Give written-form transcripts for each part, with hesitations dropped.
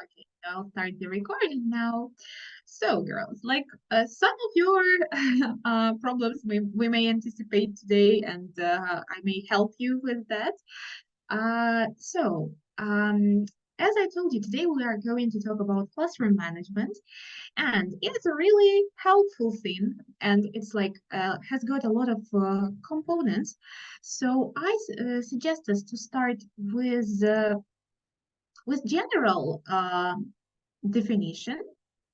Okay, I'll start the recording now. So, girls, like some of your problems we may anticipate today, and I may help you with that. Uh, so, um, as I told you, today we are going to talk about classroom management, and it's a really helpful thing, and it's like has got a lot of components. So, I suggest us to start with general definition.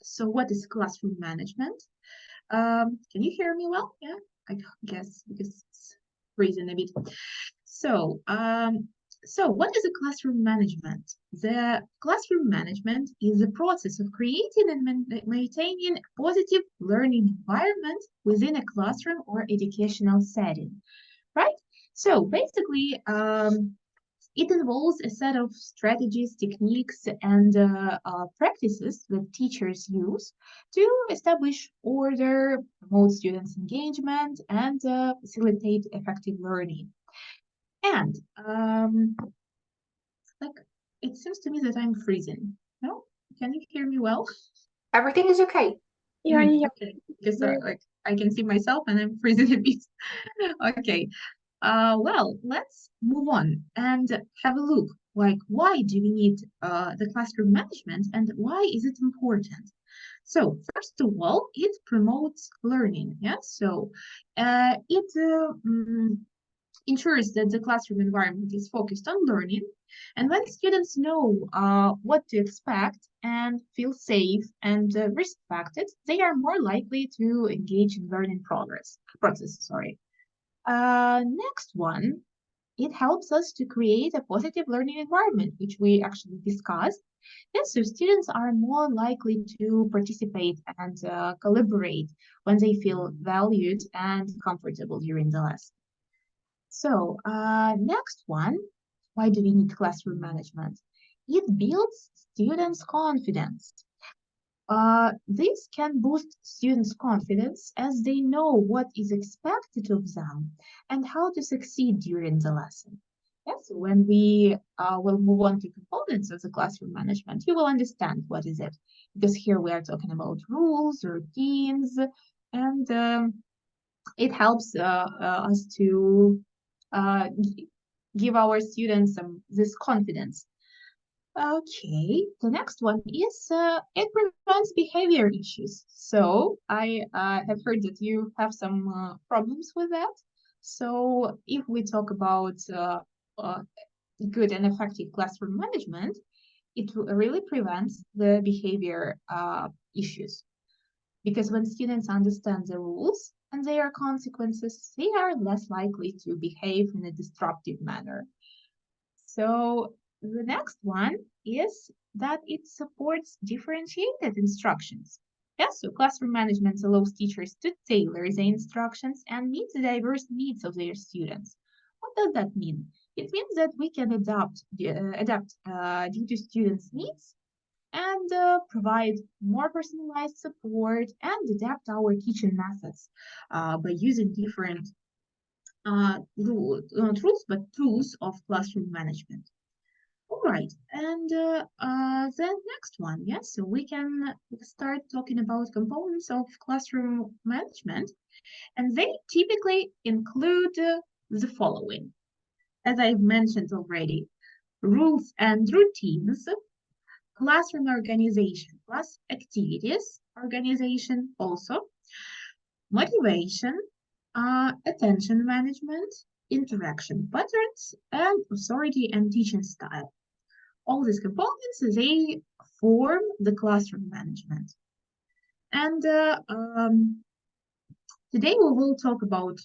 So what is classroom management? Can you hear me well? Yeah, I guess because it's freezing a bit. So, so what is a classroom management? The classroom management is the process of creating and maintaining a positive learning environment within a classroom or educational setting, right? So basically, it involves a set of strategies, techniques, and practices that teachers use to establish order, promote students' engagement, and facilitate effective learning. And like it seems to me that I'm freezing. No, can you hear me well? Everything is okay. Yeah. Okay, because like I can see myself and I'm freezing a bit. Okay. Well, let's move on and have a look. Like, why do we need the classroom management and why is it important? So, first of all, it promotes learning. Yeah, so it ensures that the classroom environment is focused on learning. And when students know what to expect and feel safe and respected, they are more likely to engage in learning process. Sorry. Next one, it helps us to create a positive learning environment, which we actually discussed. And so students are more likely to participate and collaborate when they feel valued and comfortable during the lesson. So next one, why do we need classroom management? It builds students' confidence. This can boost students' confidence as they know what is expected of them and how to succeed during the lesson. Yes, when we will move on to components of the classroom management, you will understand what is it. Because here we are talking about rules, routines, and it helps us to give our students this confidence. Okay, the next one is it prevents behavior issues. So I have heard that you have some problems with that. So if we talk about good and effective classroom management, it really prevents the behavior issues. Because when students understand the rules and their consequences, they are less likely to behave in a disruptive manner. So the next one is that it supports differentiated instructions. Yes, so classroom management allows teachers to tailor the instructions and meet the diverse needs of their students. What does that mean? It means that we can adapt due to students' needs and provide more personalized support and adapt our teaching methods by using different not rules, but tools of classroom management. All right, and the next one, yes, so we can start talking about components of classroom management, and they typically include the following. As I've mentioned already, rules and routines, classroom organization, class activities organization also, motivation, attention management, interaction patterns, and authority and teaching style. All these components, they form the classroom management. And today we will talk about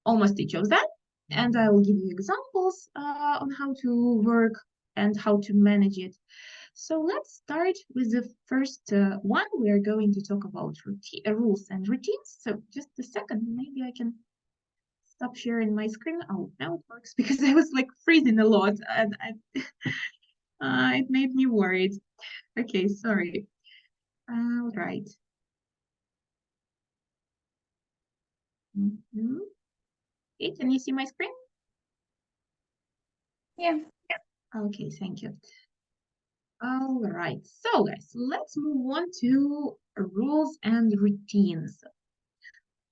almost each of them, and I will give you examples on how to work and how to manage it. So let's start with the first one. We are going to talk about rules and routines. So just a second, maybe I can stop sharing my screen. Oh, now it works because I was like freezing a lot and it made me worried. Okay, sorry. All right. Okay, can you see my screen? Yeah. Okay, thank you. All right. So, guys, let's move on to rules and routines.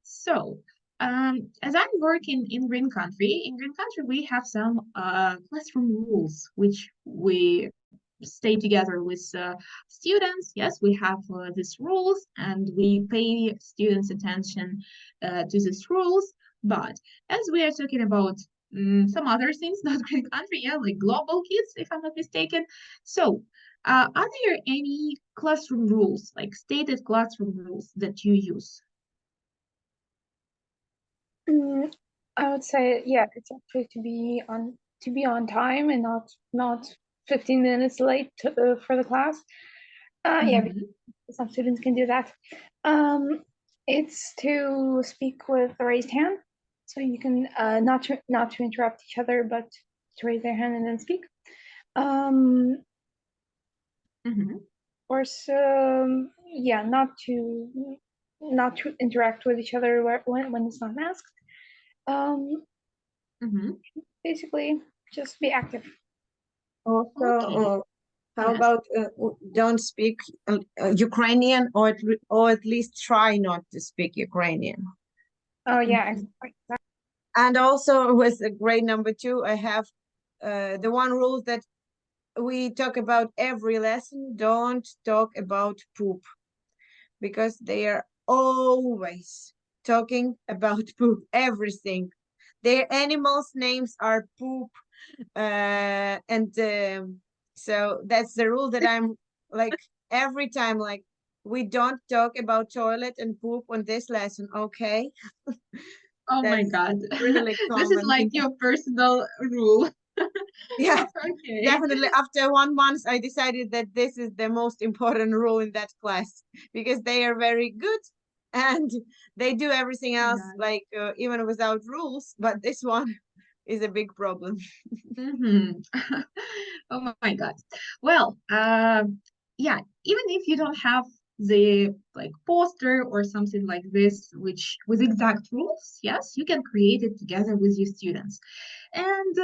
So, as I'm working in Green Country, we have some classroom rules which we stay together with students. Yes, we have these rules and we pay students attention to these rules. But as we are talking about some other things, not Green Country, yeah, like global kids, if I'm not mistaken. So, are there any classroom rules, like stated classroom rules that you use? Mm, I would say, yeah, it's actually to be on time and not 15 minutes late for the class. Yeah, because Mhm. some students can do that. Um, it's to speak with a raised hand, so you can not to interrupt each other, but to raise their hand and then speak. Um, Mhm. of course, yeah, not to interact with each other when it's not masked. Um, Mhm. basically, just be active. Also, Okay. how Yes. about don't speak Ukrainian, or at least try not to speak Ukrainian. Oh yeah, Mhm. exactly. And also with grade number 2, I have the one rule that we talk about every lesson. Don't talk about poop, because they are always talking about poop, everything. Their animals' names are poop. And so that's the rule that I'm like every time, like, we don't talk about toilet and poop on this lesson, okay? Oh my That's God. really This is common like in your personal rule. yeah, Okay. definitely. After 1 month, I decided that this is the most important rule in that class, because they are very good and they do everything Oh my else, God. like even without rules. But this one is a big problem. Mhm. Oh my God. Well, yeah, even if you don't have the like poster or something like this, which with exact rules, yes, you can create it together with your students. And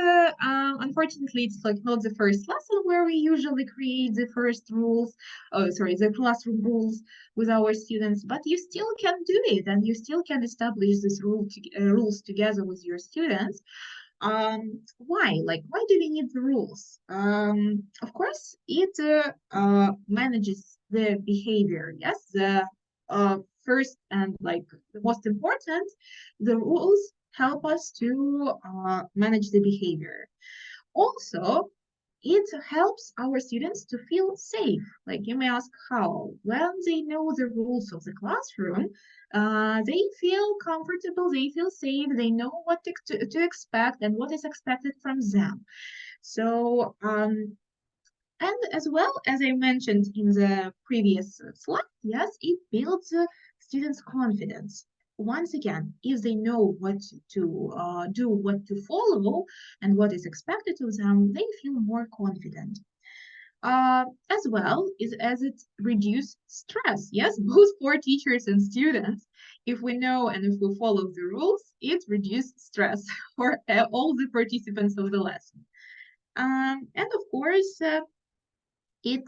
unfortunately, it's like not the first lesson where we usually create the first rules, oh, sorry, the classroom rules with our students, but you still can do it and you still can establish this rules together with your students. Why? Like, why do we need the rules? Of course, it manages the behavior. Yes, the first and like the most important, the rules help us to manage the behavior. Also, it helps our students to feel safe. Like you may ask how? When they know the rules of the classroom, they feel comfortable, they feel safe, they know what to expect and what is expected from them. So, and as well as I mentioned in the previous slide, yes, it builds students' confidence. Once again, if they know what to do, what to follow, and what is expected of them, they feel more confident. As well is as it reduces stress. Yes, both for teachers and students. If we know and if we follow the rules, it reduces stress for all the participants of the lesson. And of course, it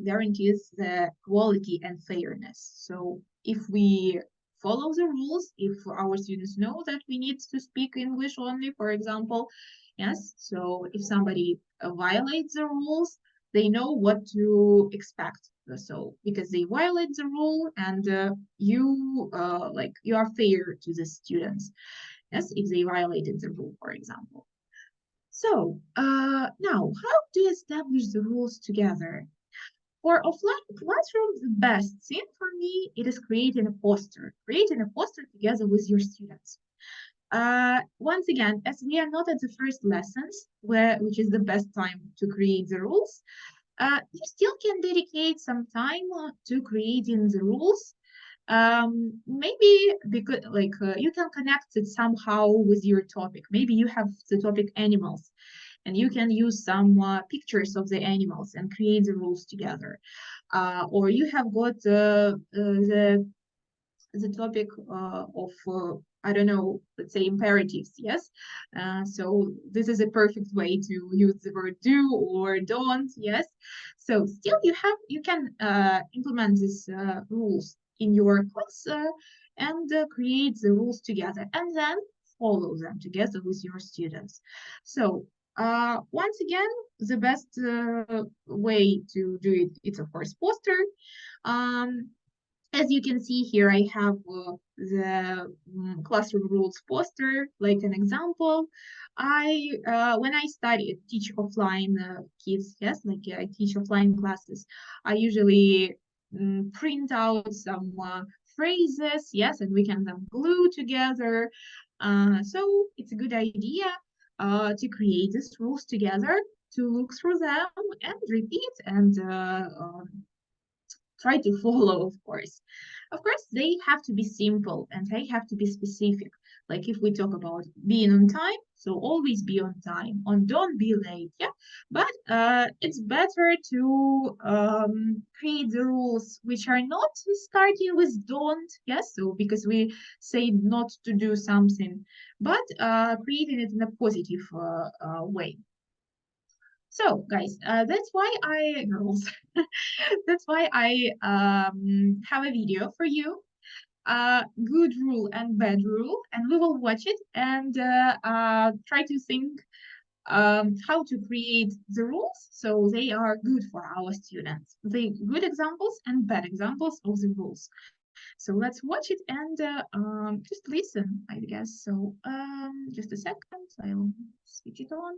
guarantees the quality and fairness. So if we follow the rules, if our students know that we need to speak English only, for example, yes, so if somebody violates the rules, they know what to expect. So because they violate the rule and you like you are fair to the students, yes, if they violated the rule, for example. So now, how to establish the rules together? For offline classroom, the best thing for me it is creating a poster together with your students. Once again, as we are not at the first lessons, which is the best time to create the rules, you still can dedicate some time to creating the rules. Maybe because like you can connect it somehow with your topic. Maybe you have the topic animals and you can use some pictures of the animals and create the rules together. Or you have got the topic of I don't know, let's say imperatives, yes? So this is a perfect way to use the word do or don't, yes? So still you can implement these rules in your class and create the rules together and then follow them together with your students. So once again, the best way to do it, it's of course poster. Um, as you can see here, I have the classroom rules poster, like an example. When I teach offline kids, yes, like I teach offline classes, I usually print out some phrases, yes, and we can then glue together. So it's a good idea to create these rules together, to look through them and repeat and try to follow, of course. Of course, they have to be simple and they have to be specific. Like if we talk about being on time, so always be on time, on don't be late, yeah. But it's better to create the rules which are not starting with don't, yes. So because we say not to do something, but creating it in a positive way. So, guys, that's why I girls, that's why I have a video for you, good rule and bad rule, and we will watch it and try to think how to create the rules so they are good for our students. The good examples and bad examples of the rules. So let's watch it and just listen, I guess. So just a second, I'll switch it on.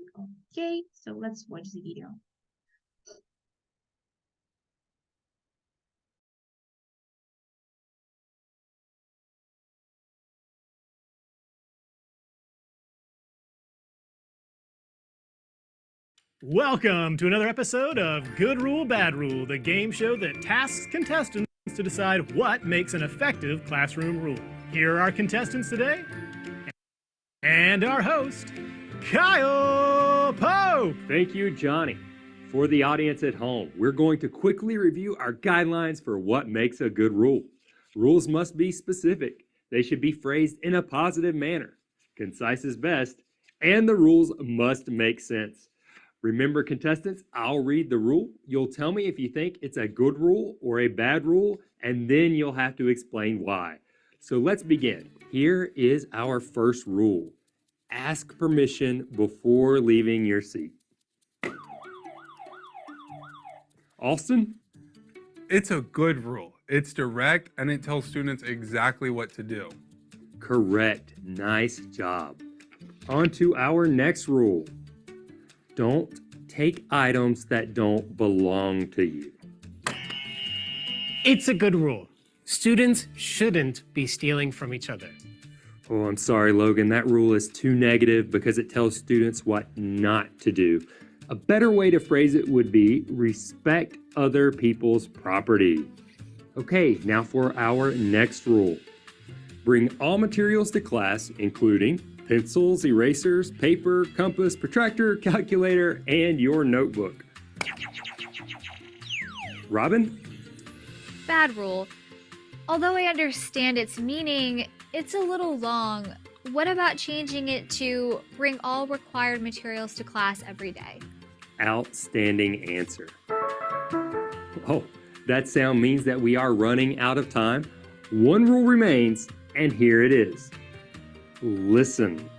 Okay, so let's watch the video. Welcome to another episode of Good Rule, Bad Rule, the game show that tasks contestants to decide what makes an effective classroom rule. Here are our contestants today, and our host, Kyle Pope. Thank you, Johnny. For the audience at home, we're going to quickly review our guidelines for what makes a good rule. Rules must be specific. They should be phrased in a positive manner. Concise is best, and the rules must make sense. Remember, contestants, I'll read the rule. You'll tell me if you think it's a good rule or a bad rule, and then you'll have to explain why. So let's begin. Here is our first rule. Ask permission before leaving your seat. Austin? It's a good rule. It's direct and it tells students exactly what to do. Correct. Nice job. On to our next rule. Don't take items that don't belong to you. It's a good rule. Students shouldn't be stealing from each other. Oh, I'm sorry, Logan. That rule is too negative because it tells students what not to do. A better way to phrase it would be respect other people's property. Okay, now for our next rule. Bring all materials to class, including pencils, erasers, paper, compass, protractor, calculator, and your notebook. Robin? Bad rule. Although I understand its meaning, it's a little long. What about changing it to bring all required materials to class every day? Outstanding answer. Oh, that sound means that we are running out of time. One rule remains, and here it is. Listen.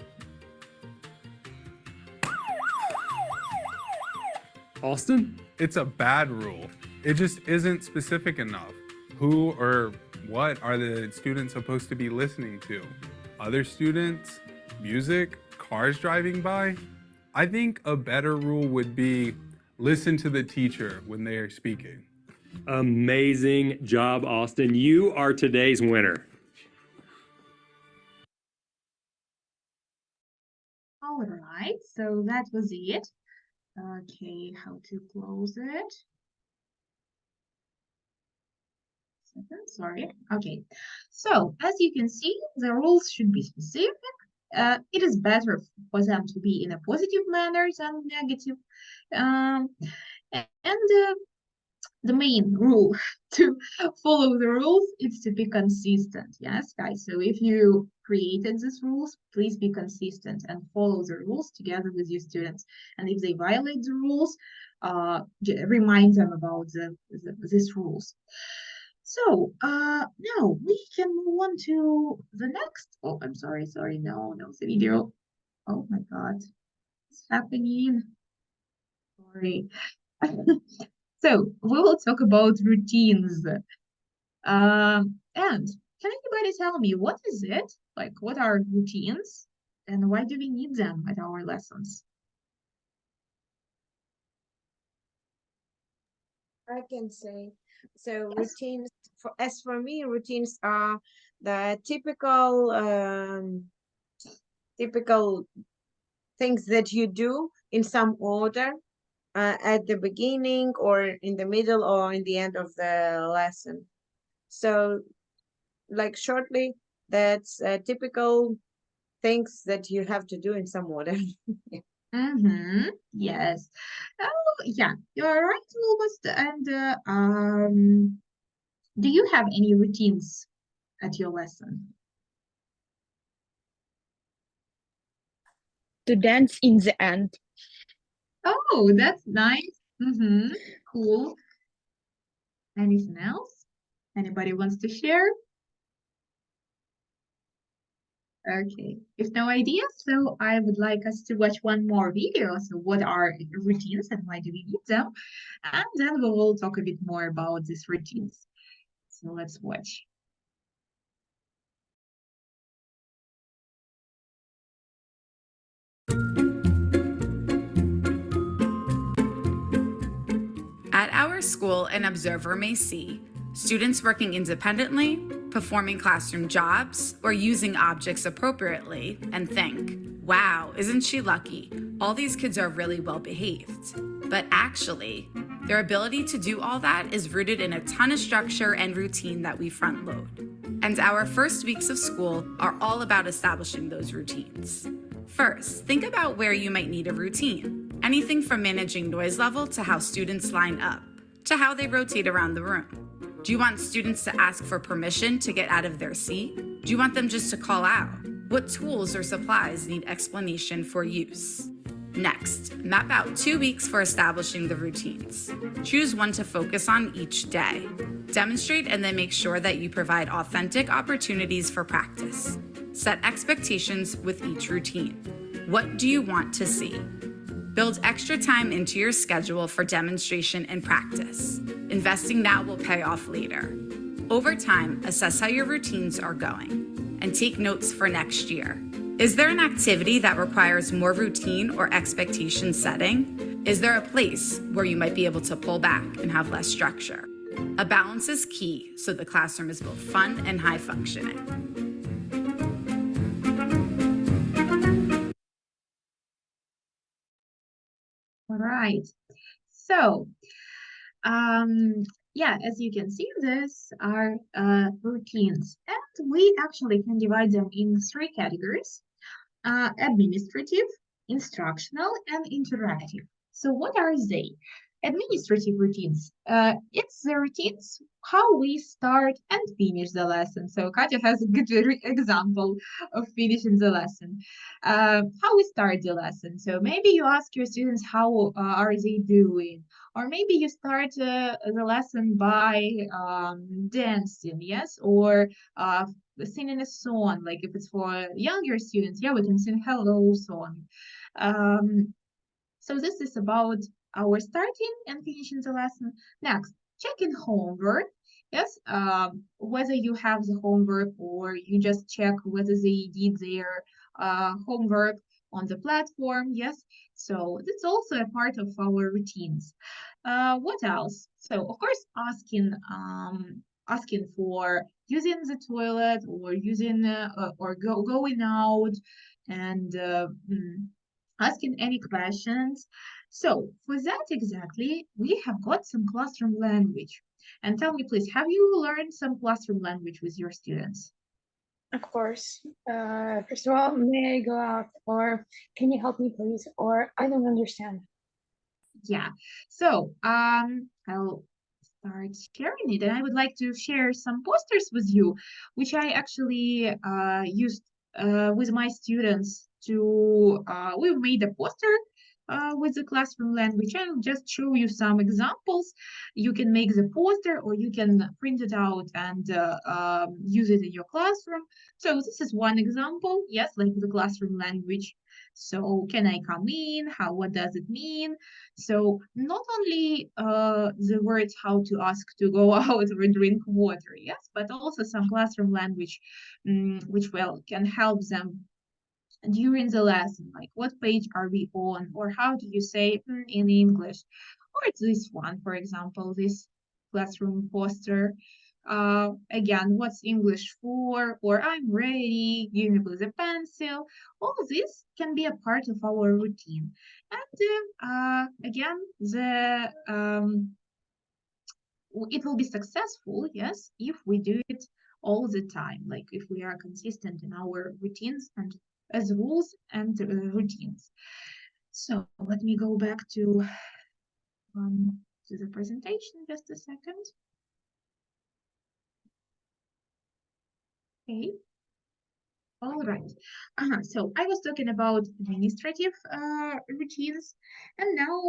Austin? It's a bad rule. It just isn't specific enough. Who or what are the students supposed to be listening to? Other students? Music? Cars driving by? I think a better rule would be listen to the teacher when they are speaking. Amazing job, Austin. You are today's winner. All right, so that was it. Okay, how to close it? Sorry. Okay, so as you can see, the rules should be specific. It is better for them to be in a positive manner than negative. And the main rule to follow the rules is to be consistent. Yes, guys. So if you created these rules, please be consistent and follow the rules together with your students. And if they violate the rules, remind them about these rules. So now we can move on to the next. Oh, I'm sorry, no, the video. Oh my God, what's happening? Sorry. So we will talk about routines. And can anybody tell me what is it? Like, what are routines and why do we need them at our lessons? I can say. So Yes. routines, as for me, routines are the typical things that you do in some order at the beginning or in the middle or in the end of the lesson. So, like shortly, that's typical things that you have to do in some order. Mm-hmm. Yes. Oh, yeah, you're right, almost. And do you have any routines at your lesson? To dance in the end. Oh, that's nice. Mm-hmm. Cool. Anything else? Anybody wants to share? Okay, if no idea, so I would like us to watch one more video. So what are routines and why do we need them? And then we will talk a bit more about these routines. So let's watch. At our school, an observer may see students working independently, performing classroom jobs, or using objects appropriately, and think, wow, isn't she lucky? All these kids are really well behaved. But actually, their ability to do all that is rooted in a ton of structure and routine that we front load. And our first weeks of school are all about establishing those routines. First, think about where you might need a routine. Anything from managing noise level to how students line up, to how they rotate around the room. Do you want students to ask for permission to get out of their seat? Do you want them just to call out? What tools or supplies need explanation for use? Next, map out 2 weeks for establishing the routines. Choose one to focus on each day. Demonstrate and then make sure that you provide authentic opportunities for practice. Set expectations with each routine. What do you want to see? Build extra time into your schedule for demonstration and practice. Investing now will pay off later. Over time, assess how your routines are going and take notes for next year. Is there an activity that requires more routine or expectation setting? Is there a place where you might be able to pull back and have less structure? A balance is key so the classroom is both fun and high functioning. All right. So, yeah, as you can see, these are routines, and we actually can divide them in 3 categories: administrative, instructional, and interactive. So what are they? Administrative routines. It's the routines how we start and finish the lesson. So Katya has a good example of finishing the lesson. How we start the lesson. So maybe you ask your students how are they doing, or maybe you start the lesson by dancing, yes, or singing a song. Like if it's for younger students, yeah, we can sing hello song. So this is about our starting and finishing the lesson. Next, checking homework. Yes, whether you have the homework or you just check whether they did their homework on the platform. Yes, so that's also a part of our routines. What else? So of course, asking for using the toilet or using or going out and asking any questions. So for that exactly, we have got some classroom language. And tell me, please, have you learned some classroom language with your students? Of course. First of all, may I go out? Or can you help me, please? Or I don't understand. Yeah. So I'll start sharing it. And I would like to share some posters with you, which I actually used with my students to, we made a poster with the classroom language. I'll just show you some examples. You can make the poster or you can print it out and use it in your classroom. So this is one example, yes, like the classroom language. So can I come in? What does it mean? So not only the words how to ask to go out or drink water, yes, but also some classroom language, which can help them during the lesson, like what page are we on, or how do you say in English, or it's this one, for example, this classroom poster. Again, what's English for, or I'm ready, give me with a pencil. All this can be a part of our routine. And again, it will be successful, yes, if we do it all the time, like if we are consistent in our routines and as rules and routines. So let me go back to the presentation just a second. Okay. All right. So I was talking about administrative routines, and now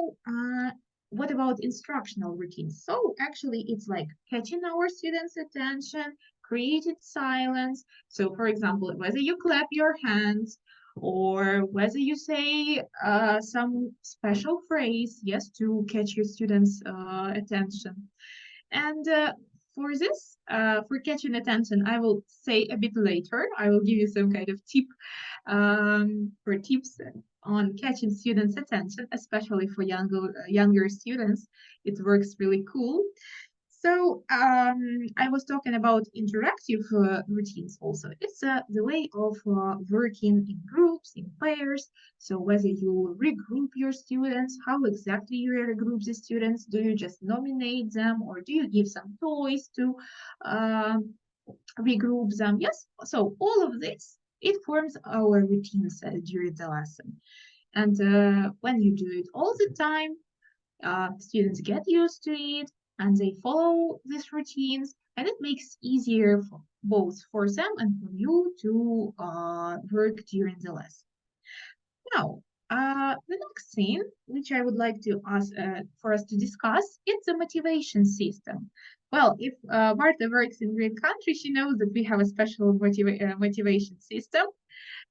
what about instructional routines? So actually, it's like catching our students' attention, creating silence. So, for example, whether you clap your hands or whether you say some special phrase, yes, to catch your students' attention. And for this, for catching attention, I will say a bit later. I will give you some kind of tip for tips on catching students' attention, especially for younger students. It works really cool. So I was talking about interactive routines also. It's the way of working in groups, in pairs. So whether you regroup your students, how exactly you regroup the students, do you just nominate them or do you give some toys to regroup them? Yes, so all of this, it forms our routines during the lesson. And when you do it all the time, students get used to it and they follow these routines, and it makes easier for both for them and for you to work during the lesson. Now, the next thing which I would like to ask for us to discuss is the motivation system. Well, if Martha works in Green Country, she knows that we have a special motivation system,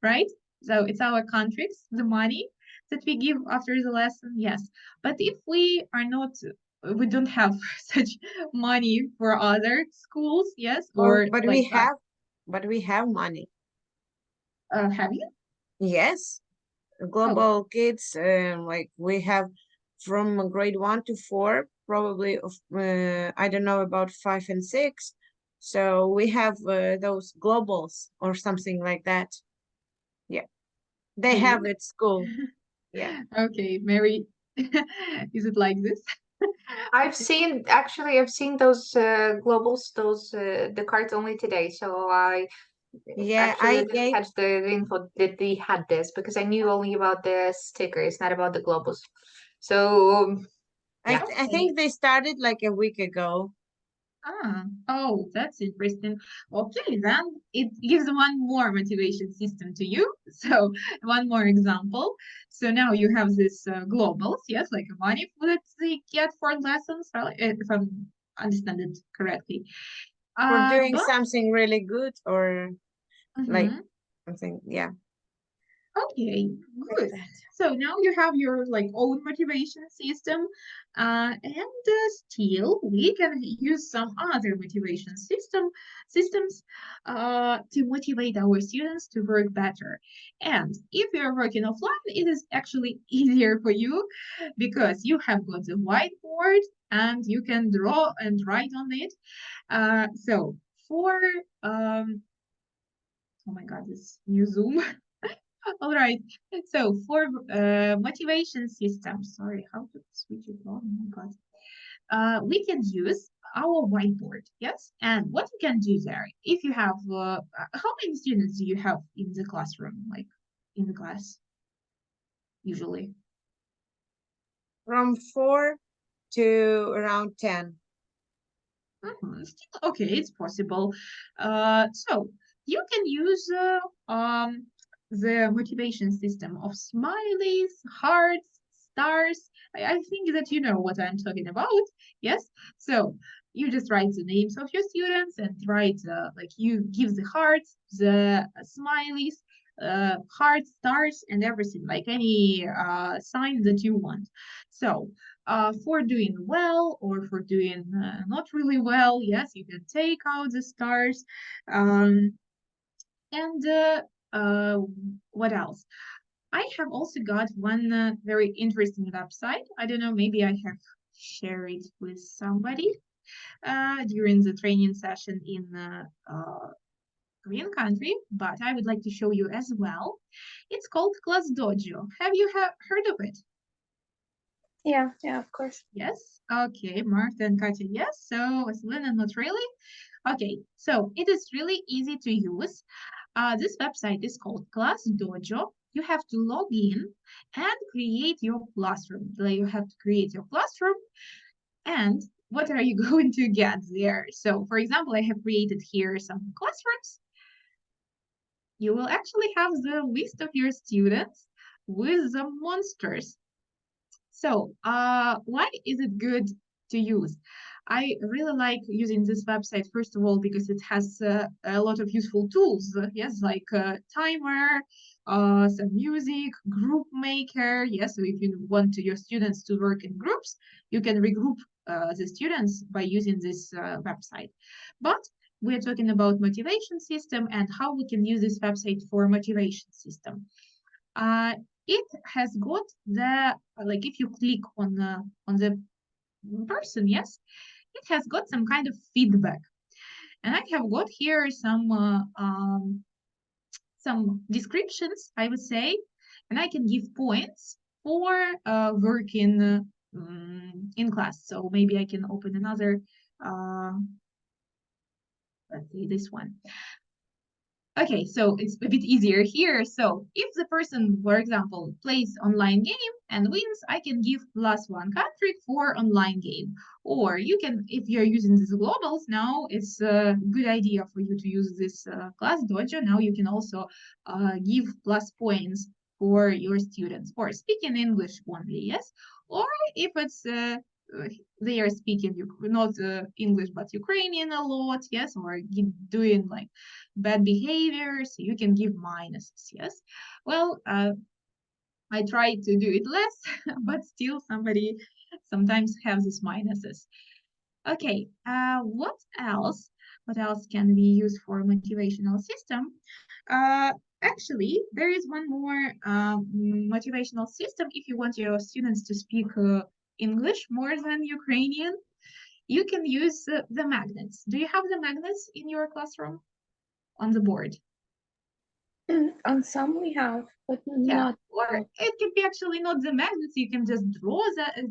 right? So it's our contracts, the money that we give after the lesson, yes. But if we are not, we don't have such money for other schools, yes, or But like, we have money. have you? Yes, Oh, global kids, like we have from grade 1 to 4, probably of I don't know about 5 and 6. So we have those globals or something like that. Yeah, they okay. have at school. Yeah. Okay, Mary, is it like this? I've seen those globals, those the cards only today. So I Yeah, actually I didn't gave. catch the info that they had this because I knew only about the stickers, not about the globals. So yeah. I Okay. think they started like a week ago. Oh, that's interesting. Okay, then it gives one more motivation system to you. So one more example. So now you have this globals, yes, like money that they get for lessons, right? If I understand it correctly. For doing But something really good or like mhm. something, yeah, Okay, like good. that. So now you have your like own motivation system, and still we can use some other motivation systems to motivate our students to work better. And if you are working offline, it is actually easier for you because you have got the whiteboard and you can draw and write on it. So for oh my God, this new Zoom. All right. So for motivation system, sorry, how to switch it on? Oh my God. We can use our whiteboard, yes? And what you can do there, if you have, how many students do you have in the classroom, like in the class, usually? From 4 to around 10. Okay, it's possible. So you can use the motivation system of smileys, hearts, stars. I think that you know what I'm talking about. Yes. So you just write the names of your students and write like you give the hearts, the smileys, hearts, stars, and everything like any sign that you want. So for doing well or for doing not really well, yes, you can take out the stars. And what else? I have also got one very interesting website. I don't know, maybe I have shared it with somebody during the training session in Korean country, but I would like to show you as well. It's called Class Dojo. Have you heard of it? Yeah, of course. Yes. Okay, Martha and Katya, yes. So Selena, not really. Okay, so it is really easy to use. This website is called Class Dojo. You have to log in and create your classroom. You have to create your classroom, and what are you going to get there? So, for example, I have created here some classrooms. You will actually have the list of your students with the monsters. So, why is it good to use? I really like using this website, first of all, because it has a lot of useful tools. Yes, like timer, some music, group maker. Yes, so if you want your students to work in groups, you can regroup the students by using this website. But we're talking about motivation system and how we can use this website for motivation system. Uh, it has got the like if you click on the person, yes, it has got some kind of feedback, and I have got here some descriptions, I would say, and I can give points for working in class. So maybe I can open another. Let's see this one. Okay, so it's a bit easier here. So if the person, for example, plays online game and wins, I can give +1 country for online game. Or you can, if you're using these globals now, it's a good idea for you to use this class dojo. Now you can also give plus points for your students for speaking English only, yes? Or if it's they are speaking not English but Ukrainian a lot, yes, or doing like bad behavior, so you can give minuses, yes. Well, I try to do it less, but still somebody sometimes have these minuses. Okay, what else? What else can be used for motivational system? Actually, there is one more motivational system if you want your students to speak English more than Ukrainian. You can use the magnets. Do you have the magnets in your classroom on the board? On some we have, but Yeah, not or all. it can be actually not the magnets. You can just draw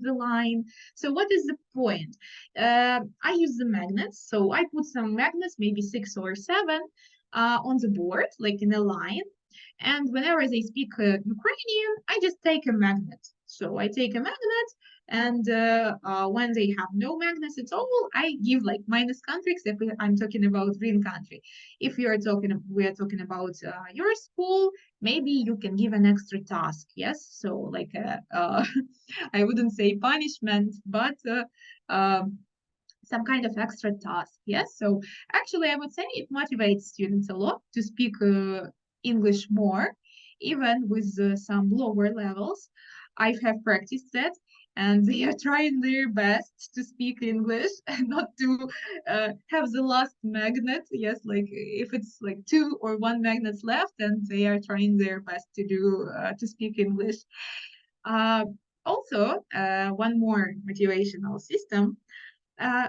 the line. So what is the point? I use the magnets. So I put some magnets, maybe 6 or 7, on the board, like in a line. And whenever they speak Ukrainian, I just take a magnet. So I take a magnet, and when they have no magnets at all, I give like minus country, except I'm talking about green country. If we are talking about your school, maybe you can give an extra task. Yes, so like I wouldn't say punishment, but some kind of extra task. Yes, so actually I would say it motivates students a lot to speak English more, even with some lower levels. I have practiced that, and they are trying their best to speak English and not to have the last magnet. Yes, like if it's like 2 or 1 magnets left, and they are trying their best to do to speak English. Uh, Also, one more motivational system,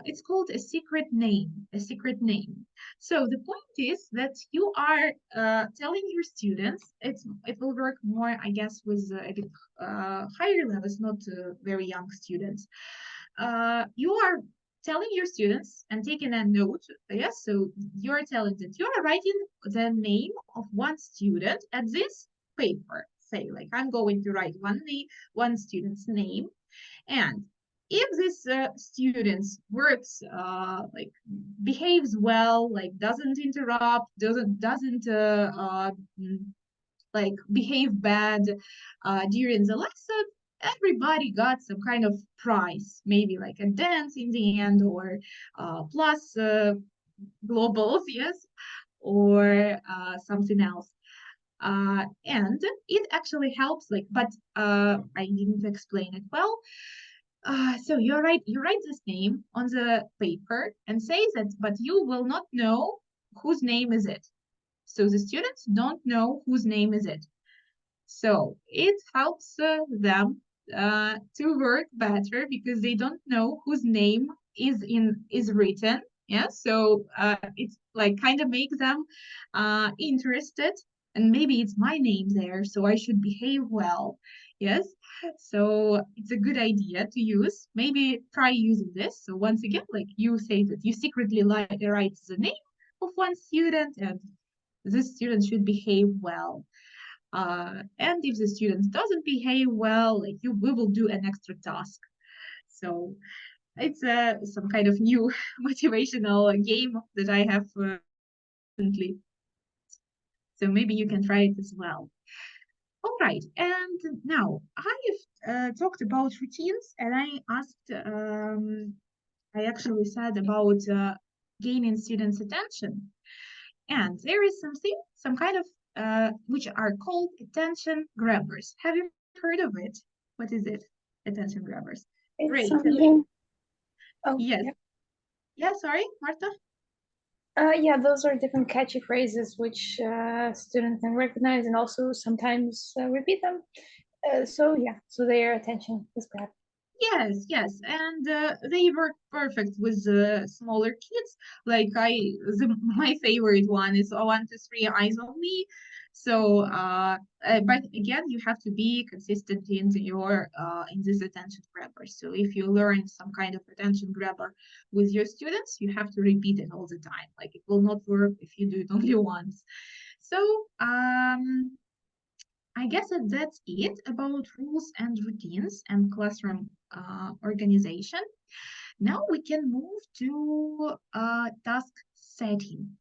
it's called a secret name, a secret name. So the point is that you are telling your students, it will work more, I guess, with a bit higher levels, not very young students. You are telling your students and taking a note, yes, so you're telling that you are writing the name of one student at this paper. Say, like, I'm going to write one student's name, and if this students works like behaves well, like doesn't interrupt, doesn't like behave bad during the lesson, everybody got some kind of prize, maybe like a dance in the end, or plus globals, yes, or something else. And it actually helps, like, but I didn't explain it well. So you're right, you write this name on the paper and say that, but you will not know whose name is it. So the students don't know whose name is it. So it helps them to work better because they don't know whose name is written. Yeah, so it's like kind of make them interested, and maybe it's my name there, so I should behave well. Yes, so it's a good idea to use. Maybe try using this. So once again, like you say that you secretly write the name of one student, and this student should behave well. And if the student doesn't behave well, like we will do an extra task. So it's some kind of new motivational game that I have recently. So maybe you can try it as well. All right, and now I've talked about routines, and I actually said about gaining students' attention. And there is some kind of which are called attention grabbers. Have you heard of it? What is it? Attention grabbers. It's Great. something. Oh, Yes. yeah. Yeah, sorry, Marta. Yeah, those are different catchy phrases which students can recognize and also sometimes repeat them. So yeah, so their attention is grabbed. Yes, and they work perfect with smaller kids. Like my favorite one is 1, 2, 3, eyes on me. So, but again, you have to be consistent in your in this attention grabber. So if you learn some kind of attention grabber with your students, you have to repeat it all the time. Like it will not work if you do it only once. So, I guess that's it about rules and routines and classroom organization. Now we can move to task setting.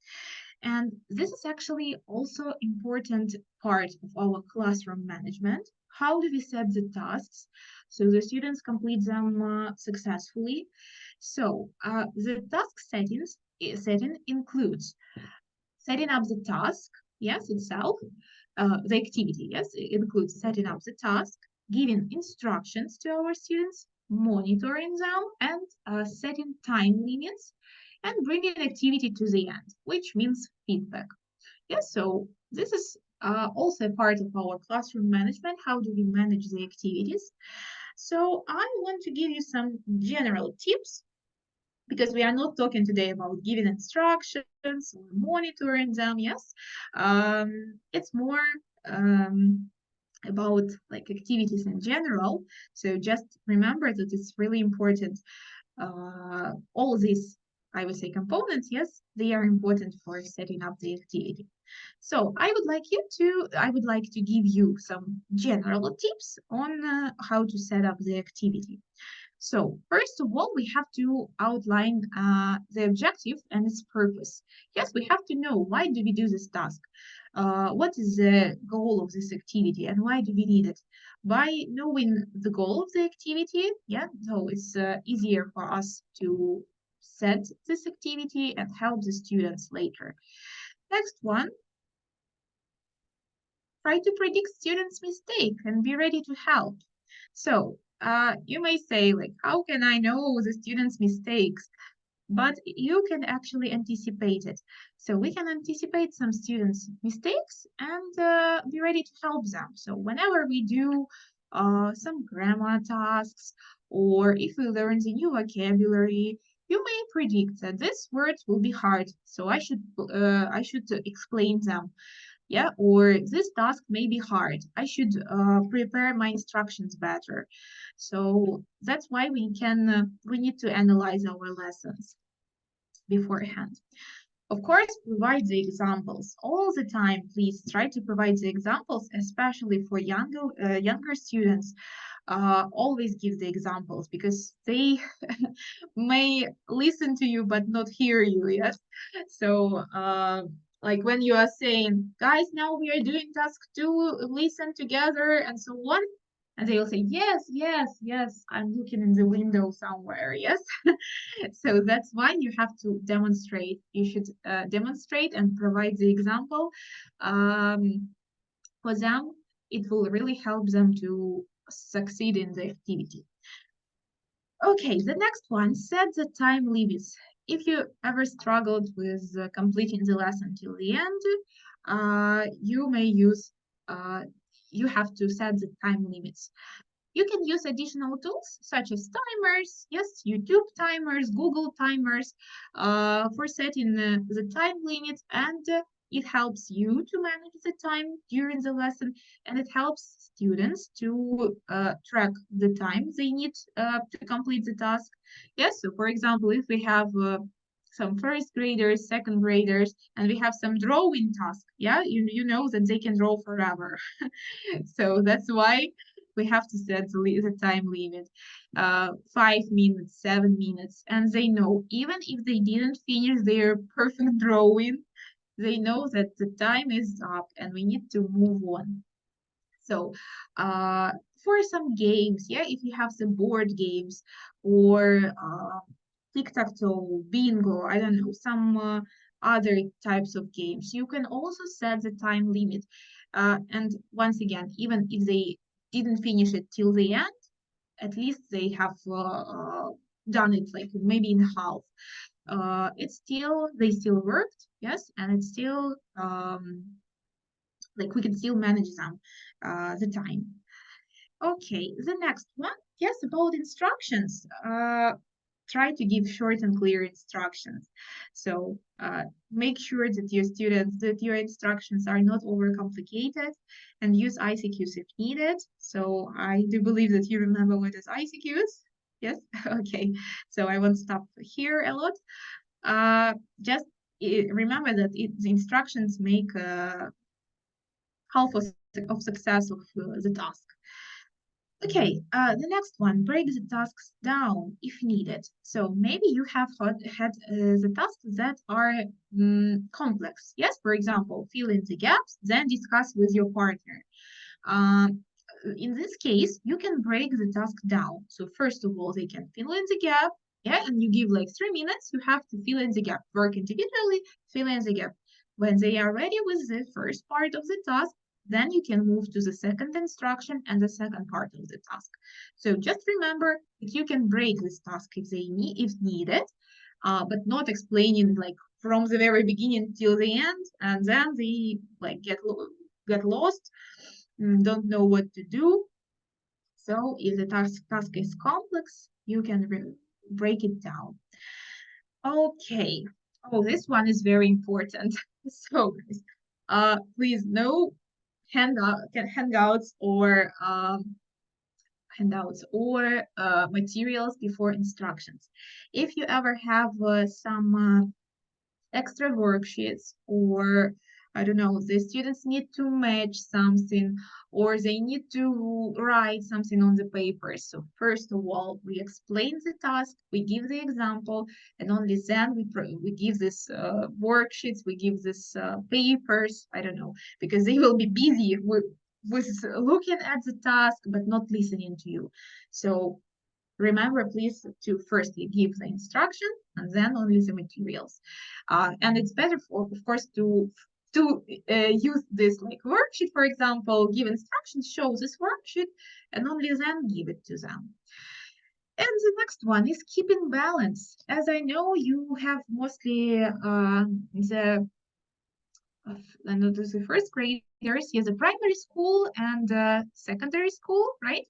And this is actually also important part of our classroom management. How do we set the tasks so the students complete them successfully? So the task setting includes setting up the task, yes, itself, the activity, yes, it includes setting up the task, giving instructions to our students, monitoring them, and setting time limits, and bringing activity to the end, which means feedback. Yes, so this is also part of our classroom management. How do we manage the activities? So I want to give you some general tips because we are not talking today about giving instructions or monitoring them. Yes, it's more about like activities in general. So just remember that it's really important. All these, I would say, components, yes, they are important for setting up the activity. So I would like to give you some general tips on how to set up the activity. So first of all, we have to outline the objective and its purpose. Yes, we have to know why do we do this task? What is the goal of this activity and why do we need it? By knowing the goal of the activity, yeah, so it's easier for us to set this activity and help the students later. Next one, try to predict students' mistake and be ready to help. So you may say, like, how can I know the students' mistakes? But you can actually anticipate it. So we can anticipate some students' mistakes and be ready to help them. So whenever we do some grammar tasks, or if we learn the new vocabulary, you may predict that this word will be hard. So I should explain them. Yeah, or this task may be hard. I should prepare my instructions better. So that's why we need to analyze our lessons beforehand. Of course, provide the examples all the time. Please try to provide the examples, especially for younger students. always give the examples because they may listen to you but not hear you, yes? So, like when you are saying, guys, now we are doing task 2, listen together, and so on. And they will say, yes, yes, yes, I'm looking in the window somewhere, yes? So that's why you have to demonstrate. You should demonstrate and provide the example. For them, it will really help them to succeed in the activity. Okay, the next one, set the time limits. If you ever struggled with completing the lesson till the end, you may use, you have to set the time limits. You can use additional tools such as timers, yes, YouTube timers, Google timers, for setting the time limits, and it helps you to manage the time during the lesson, and it helps students to track the time they need to complete the task. Yes, so for example, if we have some first graders, second graders, and we have some drawing task, yeah, you know that they can draw forever. So that's why we have to set the time limit, 5 minutes, 7 minutes, and they know even if they didn't finish their perfect drawing, they know that the time is up and we need to move on. So for some games, yeah, if you have some board games or tic-tac-toe, bingo, I don't know, some other types of games, you can also set the time limit. And once again, even if they didn't finish it till the end, at least they have done it like maybe in half. They still worked, yes, and it's still like we can still manage them the time. Okay, the next one, yes, about instructions. Try to give short and clear instructions. So make sure that your instructions are not overcomplicated, and use ICQs if needed. So I do believe that you remember what is ICQs. Yes, okay. So I won't stop here a lot. Just remember that the instructions make half of success of the task. Okay, the next one, break the tasks down if needed. So maybe you have had the tasks that are complex. Yes, for example, fill in the gaps, then discuss with your partner. In this case, you can break the task down. So first of all, they can fill in the gap, yeah, and you give like 3 minutes, you have to fill in the gap, work individually, fill in the gap. When they are ready with the first part of the task, then you can move to the second instruction and the second part of the task. So just remember that you can break this task if needed, but not explaining like from the very beginning till the end, and then they like get lost, don't know what to do. So if the task is complex, you can break it down. Okay. Oh, this one is very important. So guys, please no handouts or materials before instructions. If you ever have some extra worksheets, or I don't know, the students need to match something, or they need to write something on the paper. So first of all, we explain the task, we give the example, and only then we give this worksheets, we give this papers, I don't know, because they will be busy with looking at the task, but not listening to you. So remember, please, to firstly give the instruction and then only the materials. And it's better, of course, to use this like worksheet, for example, give instructions, show this worksheet, and only then give it to them. And the next one is keeping balance. As I know, you have mostly the first graders, yes, the primary school and secondary school, right?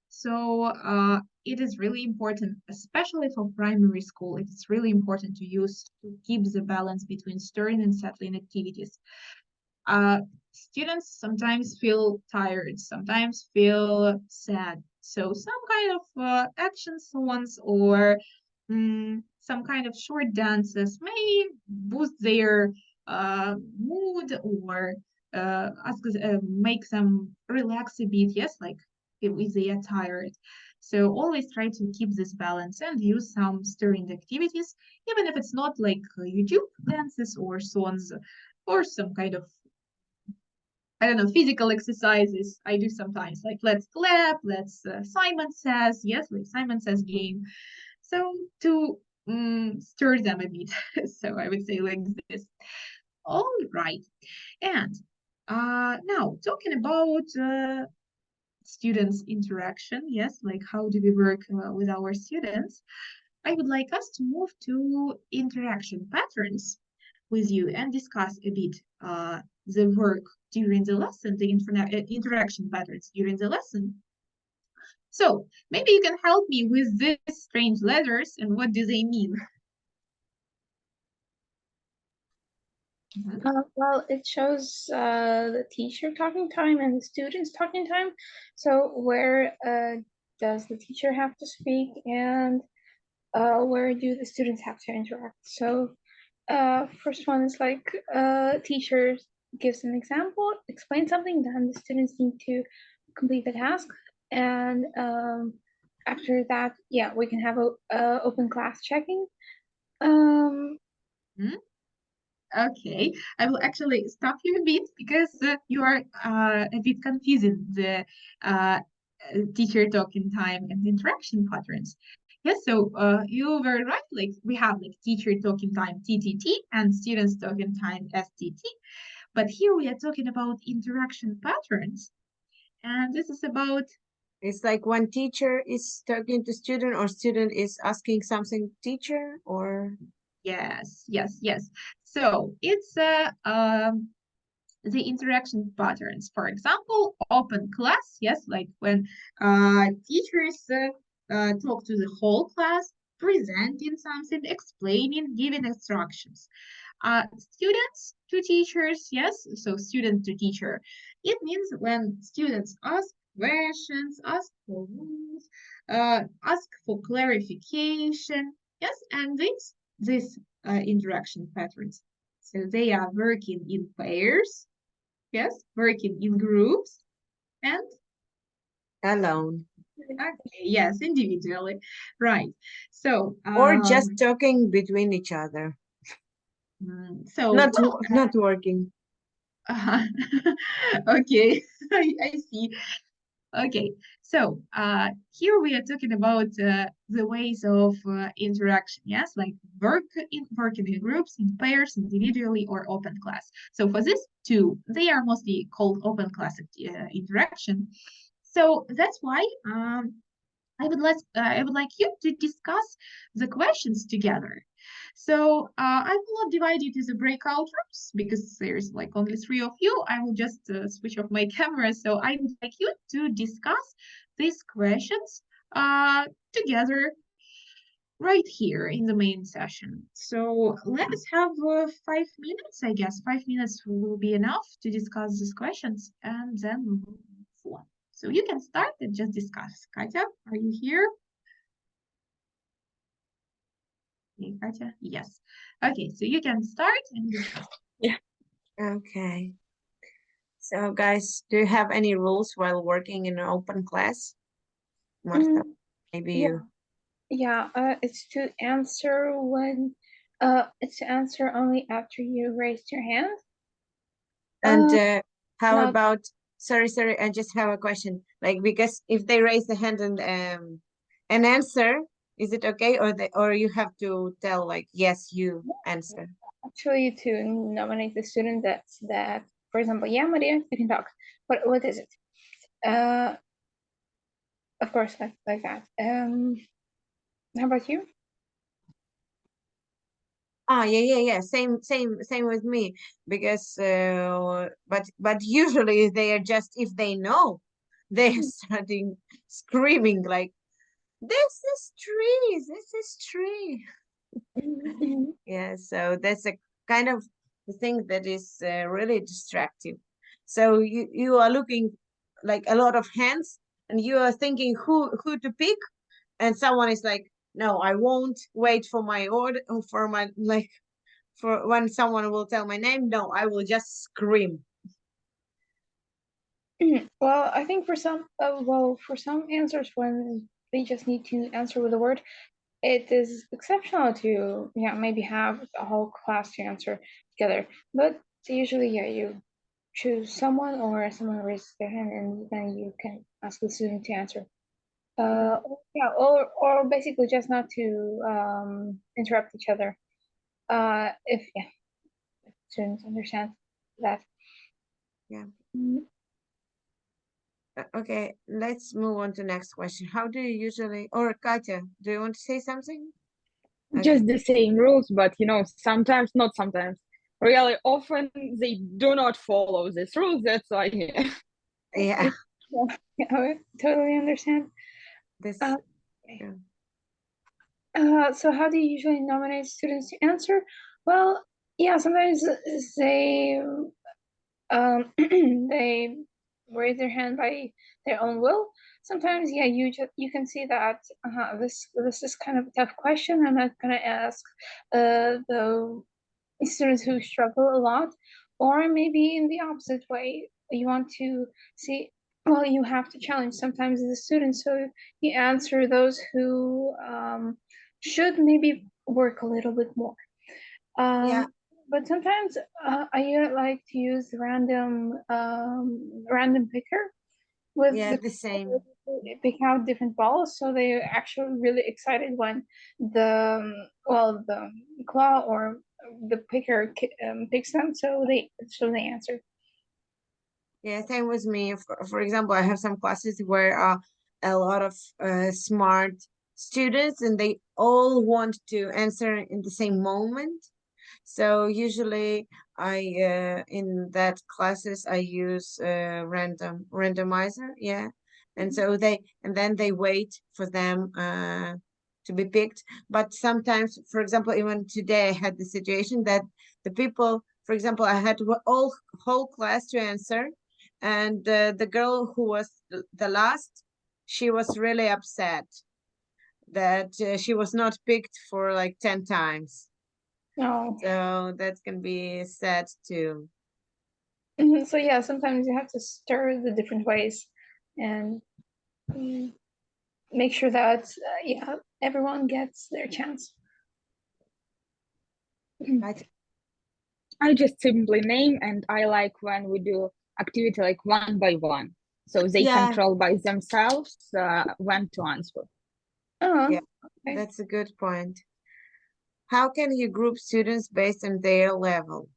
So it is really important, especially for primary school, it's really important to keep the balance between stirring and settling activities. Students sometimes feel tired, sometimes feel sad. So some kind of action songs or some kind of short dances may boost their mood or make them relax a bit. Yes, like if they are tired. So always try to keep this balance and use some stirring activities, even if it's not like YouTube dances or songs or some kind of, I don't know, physical exercises. I do sometimes, like let's clap, let's Simon Says, yes, like Simon Says game. So to stir them a bit. So I would say like this. All right. And now talking about students' interaction, yes, like how do we work with our students? I would like us to move to interaction patterns with you and discuss a bit the work during the lesson, the interaction patterns during the lesson. So maybe you can help me with these strange letters and what do they mean? Well, it shows the teacher talking time and the students talking time. So where does the teacher have to speak and where do the students have to interact? So first one is like teacher gives an example, explain something, then the students need to complete the task. And after that, yeah, we can have a open class checking. Okay, I will actually stop you a bit because you are a bit confusing the teacher talking time and interaction patterns. Yes, so you were right. Like we have like teacher talking time TTT and students talking time STT, but here we are talking about interaction patterns, and this is about It's like when teacher is talking to student or student is asking something teacher or yes, yes, yes. So it's the interaction patterns. For example, open class, yes, like when teachers talk to the whole class, presenting something, explaining, giving instructions. Students to teachers, yes, so student to teacher. It means when students ask questions, ask for rules, ask for clarification, yes, and this interaction patterns. So they are working in pairs, yes, working in groups, and alone okay, yes, individually, right. So or just talking between each other, so not working. okay, I see. Okay, so here we are talking about the ways of interaction, yes, like working in groups, in pairs, individually, or open class. So for this two, they are mostly called open class interaction. So that's why I would like you to discuss the questions together. So I will not divide you to the breakout rooms because there's like only 3 of you. I will just switch off my camera. So I would like you to discuss these questions together right here in the main session. So let's have 5 minutes, I guess. 5 minutes will be enough to discuss these questions and then we will move on. So you can start and just discuss. Katya, are you here? Okay, Katya, yes. Okay, so you can start and discuss. Yeah. Okay. So guys, do you have any rules while working in an open class? Martha, maybe yeah. you. Yeah, it's to answer when it's to answer only after you raised your hand. And how not- about, sorry, I just have a question. Like, because if they raise the hand and an answer, is it okay? Or you have to tell like, yes, you answer. Actually, to nominate the student that, for example, yeah, Maria, you can talk. What is it? Of course, like that. How about you? Ah, yeah. Same with me. Because but usually they are just, if they know, they're starting screaming like, this is tree. Yeah, so that's a kind of the thing that is really distracting. So you are looking like a lot of hands and you are thinking who to pick, and someone is like, no, I won't wait for my order, for my, like, for when someone will tell my name. No, I will just scream. Well, I think for some, for some answers, when they just need to answer with a word, it is exceptional to maybe have a whole class to answer together. But usually, you choose someone or someone raises their hand, and then you can ask the student to answer. Or basically just not to interrupt each other. If students understand that. Yeah. Mm, Okay, let's move on to next question. How do you usually, or Katya, do you want to say something? Okay. Just the same rules, but sometimes, not sometimes. Really often they do not follow these rules. That's why. Yeah, I totally understand. this. Uh, Yeah. So how do you usually nominate students to answer? Well, yeah, sometimes they they raise their hand by their own will. Sometimes, yeah, you can see that this is kind of a tough question. I'm not gonna ask the students who struggle a lot, or maybe in the opposite way, you want to see. Well, you have to challenge sometimes the students, so you answer those who should maybe work a little bit more. Yeah. But sometimes I like to use random picker with Yeah, the same. pick out different balls, so they're actually really excited when the claw or the picker picks them, so they answer. Yeah, same with me. For example, I have some classes where a lot of smart students and they all want to answer in the same moment. So usually I in that classes I use randomizer, yeah. And so then they wait for them to be picked. But sometimes, for example, even today I had the situation that the people, for example, I had whole class to answer, and the girl who was the last, she was really upset that she was not picked for like 10 times. No. So that can be sad too. So yeah, sometimes you have to stir the different ways and make sure that everyone gets their chance. Right. I just simply name, and I like when we do activity like one by one, so they Yeah. control by themselves when to answer. Yeah, Okay. that's a good point. How can you group students based on their level?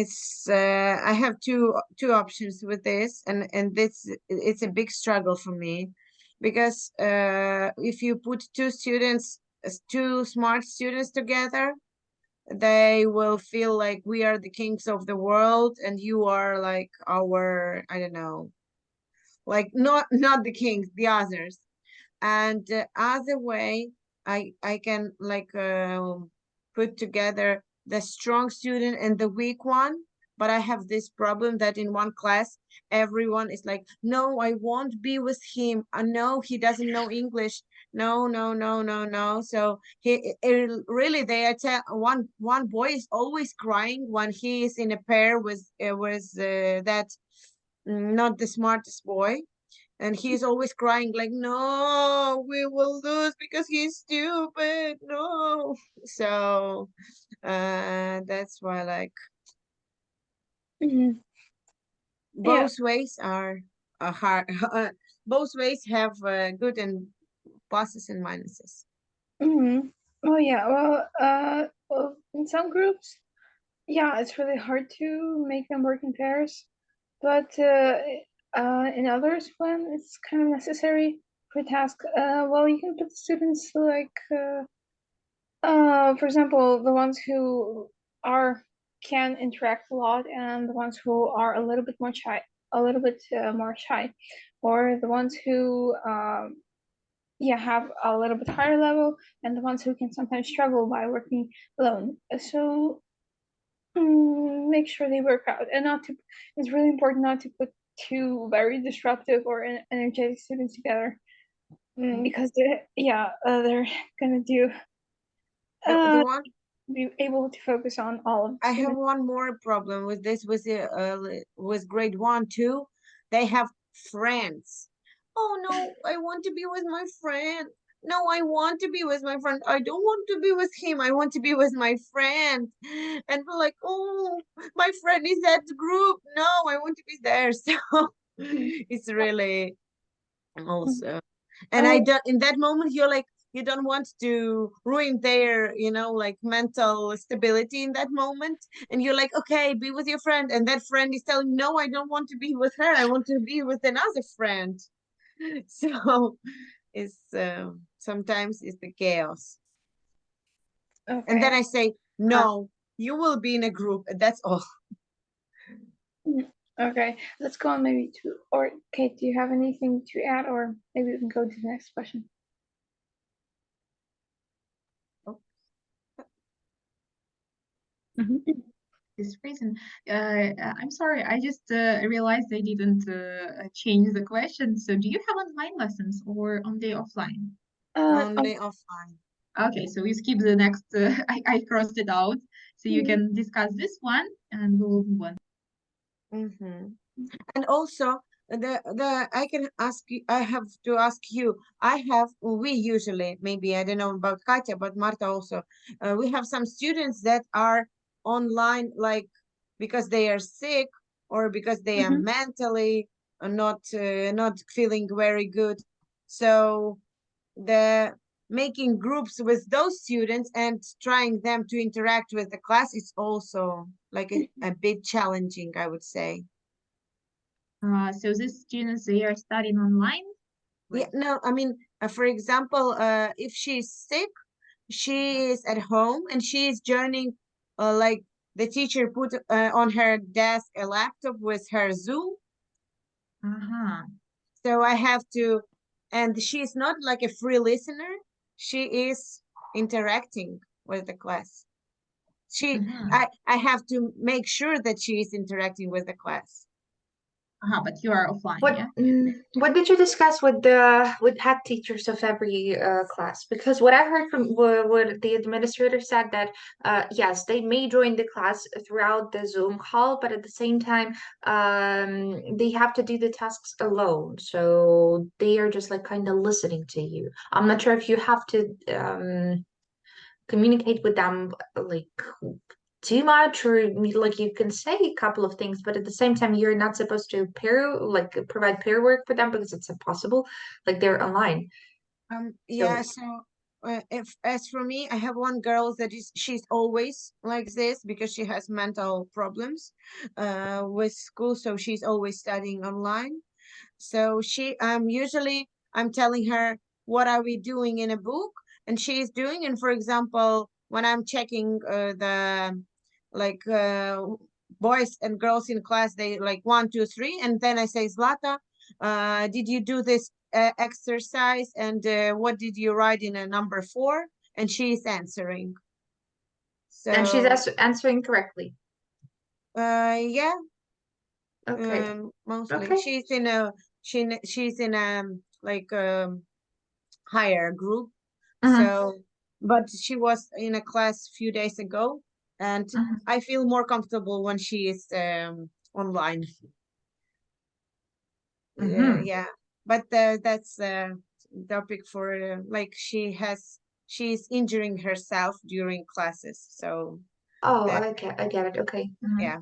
It's I have two options with this, and this it's a big struggle for me, because if you put two smart students together, they will feel like we are the kings of the world and you are like our, I don't know, like not the kings, the others. And other way, I can like put together the strong student and the weak one. But I have this problem that in one class everyone is like, no, I won't be with him. No, he doesn't know English. No, no, no, no, no. So really they are one boy is always crying when he is in a pair with that not the smartest boy, and he's always crying like, no, we will lose because he's stupid, no. So that's why like both ways are hard. Both ways have good and pluses and minuses. Oh yeah, well, in some groups, yeah, it's really hard to make them work in pairs, but in others, when it's kind of necessary for a task, well, you can put the students like, for example, the ones who can interact a lot, and the ones who are a little bit more shy, or the ones who have a little bit higher level, and the ones who can sometimes struggle by working alone. So make sure they work out, and not to. It's really important not to put two very disruptive or energetic students together, because they're gonna do. The one be able to focus on all of the I have students. one more problem with this with grade 1, 2. They have friends. Oh no, I want to be with my friend. No, I want to be with my friend. I don't want to be with him. I want to be with my friend. And we're like, oh, my friend is at the group. No, I want to be there. So it's really also. And I Oh, don't, in that moment, you're like, you don't want to ruin their, like mental stability in that moment. And you're like, okay, be with your friend. And that friend is telling, no, I don't want to be with her. I want to be with another friend. So it's sometimes it's the chaos. And then okay. I say, no, you will be in a group. And that's all. Okay, let's go on maybe to, or Kate, do you have anything to add, or maybe we can go to the next question? This reason, I'm sorry, I just realized I didn't change the question. So do you have online lessons or only offline? Only offline. Okay, so we skip the next, I crossed it out. So you can discuss this one and we'll move on. And also I can ask you, I have to ask you, we usually, maybe I don't know about Katya, but Marta also, we have some students that are online, like because they are sick or because they are mentally not feeling very good. So the making groups with those students and trying them to interact with the class is also like a bit challenging, I would say. So these students, they are studying online? Yeah, no, I mean, for example, if she's sick, she is at home and she is joining, like the teacher put on her desk a laptop with her Zoom. So I have to, and she is not like a free listener. She is interacting with the class. I have to make sure that she is interacting with the class. But you are offline, What yeah? what did you discuss with the head teachers of every class? Because what I heard from what the administrator said that yes, they may join the class throughout the Zoom call, but at the same time, they have to do the tasks alone. So they are just like kind of listening to you. I'm not sure if you have to communicate with them like too much, or like you can say a couple of things, but at the same time you're not supposed to provide pair work for them because it's impossible, like they're online. Yeah, so if as for me, I have one girl that she's always like this because she has mental problems with school, so she's always studying online. So usually I'm telling her what are we doing in a book, and she's doing. And for example, when I'm checking the like boys and girls in class, they like 1, 2, 3, and then I say, Zlata, did you do this exercise? And what did you write in a number 4? And she's answering. And she's So answering correctly. yeah. Okay. Mostly Okay. she's in a she's in a like higher group. So but she was in a class a few days ago, and I feel more comfortable when she is online. Yeah, but that's a topic for like she's injuring herself during classes, so Oh, that I get it. Okay. yeah,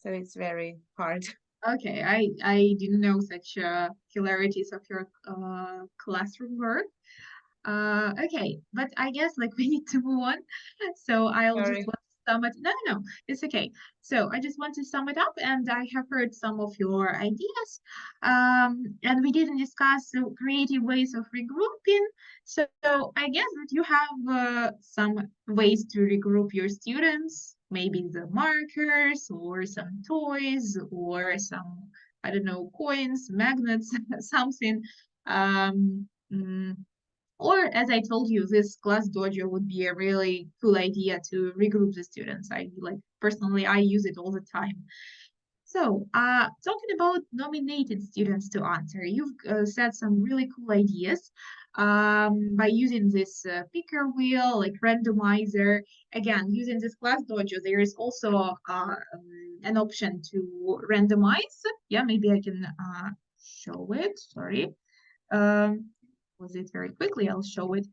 so it's very hard. Okay, I didn't know such hilarities of your classroom work. Okay, but I guess like we need to move on. So I'll just Sorry. want to sum it. No, no, it's okay. So I just want to sum it up, and I have heard some of your ideas. And we didn't discuss creative ways of regrouping. So I guess that you have some ways to regroup your students, maybe the markers or some toys or some, I don't know, coins, magnets, something. Or as I told you, this class dojo would be a really cool idea to regroup the students. I like personally, I use it all the time. So, talking about nominated students to answer, you've said some really cool ideas by using this picker wheel, like randomizer. Again, using this class dojo, there is also an option to randomize. Yeah, maybe I can show it. Sorry. Was it very quickly? I'll show it.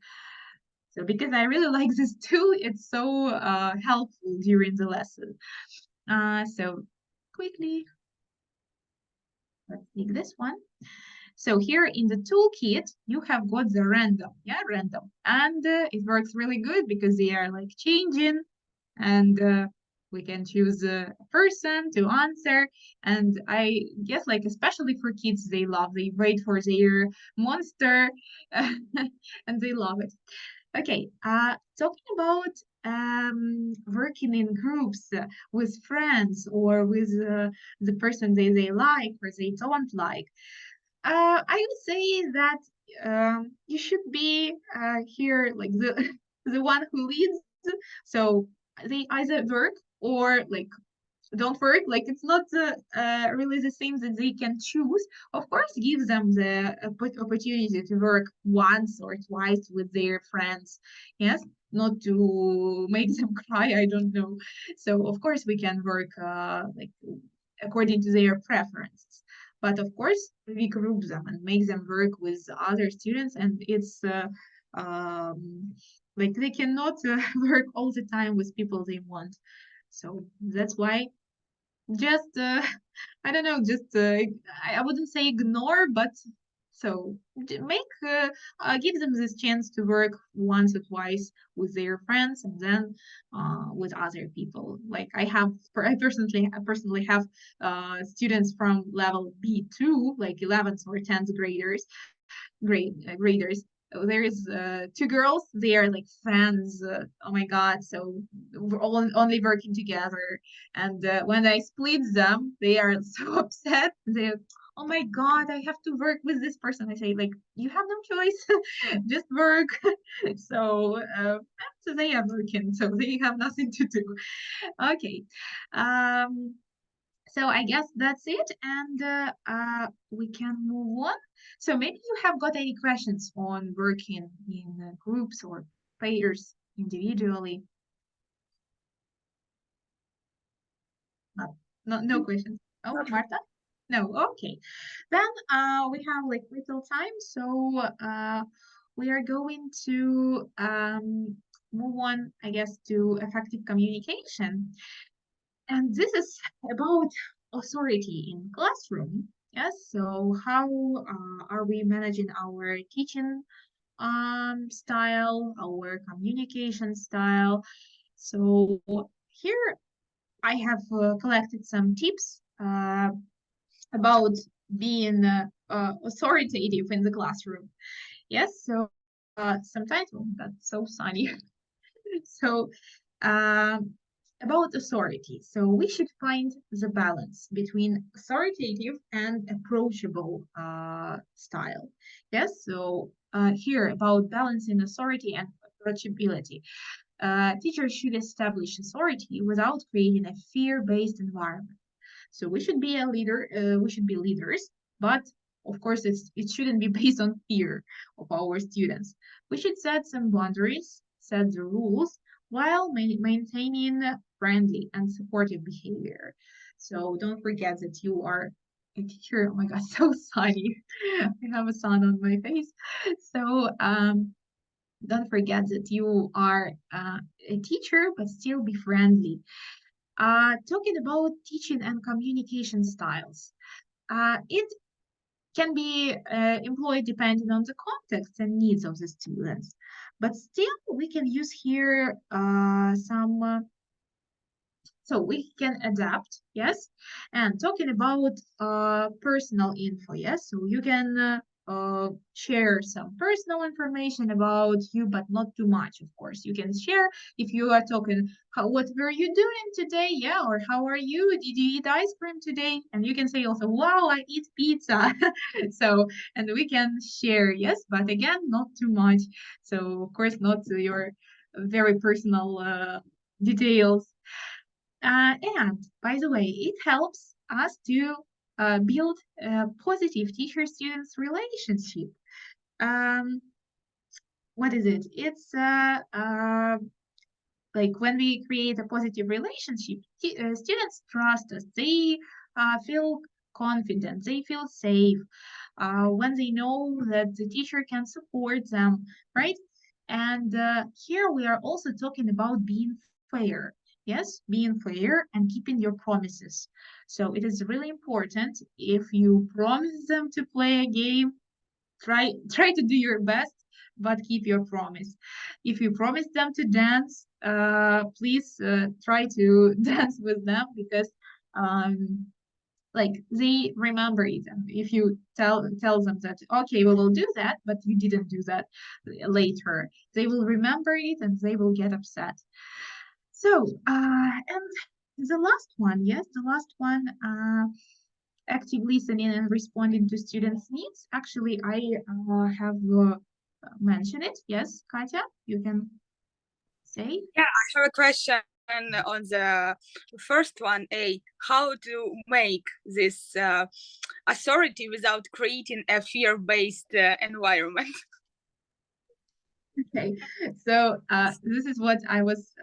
So because I really like this tool, it's so helpful during the lesson. So quickly, let's take this one. So here in the toolkit, you have got the random, random. And it works really good because they are like changing and we can choose a person to answer. And I guess like, especially for kids, they wait for their monster and they love it. Okay, talking about working in groups with friends or with the person they like or they don't like. I would say that you should be here like the the one who leads. So they either work or like don't work. Like it's not really the same that they can choose. Of course, give them the opportunity to work once or twice with their friends. Yes, not to make them cry. I don't know. So of course we can work like according to their preferences. But of course, we group them and make them work with other students, and it's like they cannot work all the time with people they want. So that's why just I don't know, just I wouldn't say ignore, but so make give them this chance to work once or twice with their friends and then with other people. Like I personally have students from level B2, like 11th or 10th graders. There is two girls. They are like friends. Oh my god! So we're all only working together. And when I split them, they are so upset. They, oh my god, I have to work with this person. I say like, you have no choice, just work. So they are working, so they have nothing to do. Okay. So I guess that's it, and we can move on. So maybe you have got any questions on working in groups or pairs individually? No questions. Oh, Marta? No, okay. Then we have like little time, so we are going to move on, I guess, to effective communication. And this is about authority in classroom. Yes, so how are we managing our teaching style, our communication style? So here I have collected some tips about being authoritative in the classroom. Yes, so sometimes, oh, that's so sunny. So um, about authority. So we should find the balance between authoritative and approachable style. Yes, so here about balancing authority and approachability. Teachers should establish authority without creating a fear-based environment. So we should be a leader, we should be leaders, but of course it shouldn't be based on fear of our students. We should set some boundaries, set the rules, while maintaining friendly and supportive behavior. So don't forget that you are a teacher. Oh my God, so sunny. I have a sun on my face. So don't forget that you are a teacher, but still be friendly. Talking about teaching and communication styles, it can be employed depending on the context and needs of the students. But still, we can use here so we can adapt, yes. And talking about personal info, yes. So you can share some personal information about you, but not too much, of course. You can share if you are talking, what were you doing today? Yeah, or how are you? Did you eat ice cream today? And you can say also, wow, I eat pizza. So, and we can share, yes, but again, not too much. So, of course, not your very personal details. And by the way, it helps us to build a positive teacher-students relationship. Um, what is it? It's like when we create a positive relationship, students trust us. They feel confident. They feel safe when they know that the teacher can support them, right? And here we are also talking about being fair. Yes, being fair and keeping your promises. So it is really important if you promise them to play a game, try to do your best, but keep your promise. If you promise them to dance, please try to dance with them because um, like they remember it. And if you tell them that okay, we will do that, but you didn't do that later, they will remember it and they will get upset. So and the last one, yes, the last one, active listening and responding to students' needs. Actually, I have mentioned it. Yes, Katya, you can say. Yeah, I have a question on the first one. How to make this authority without creating a fear-based environment? Okay, so this is what I was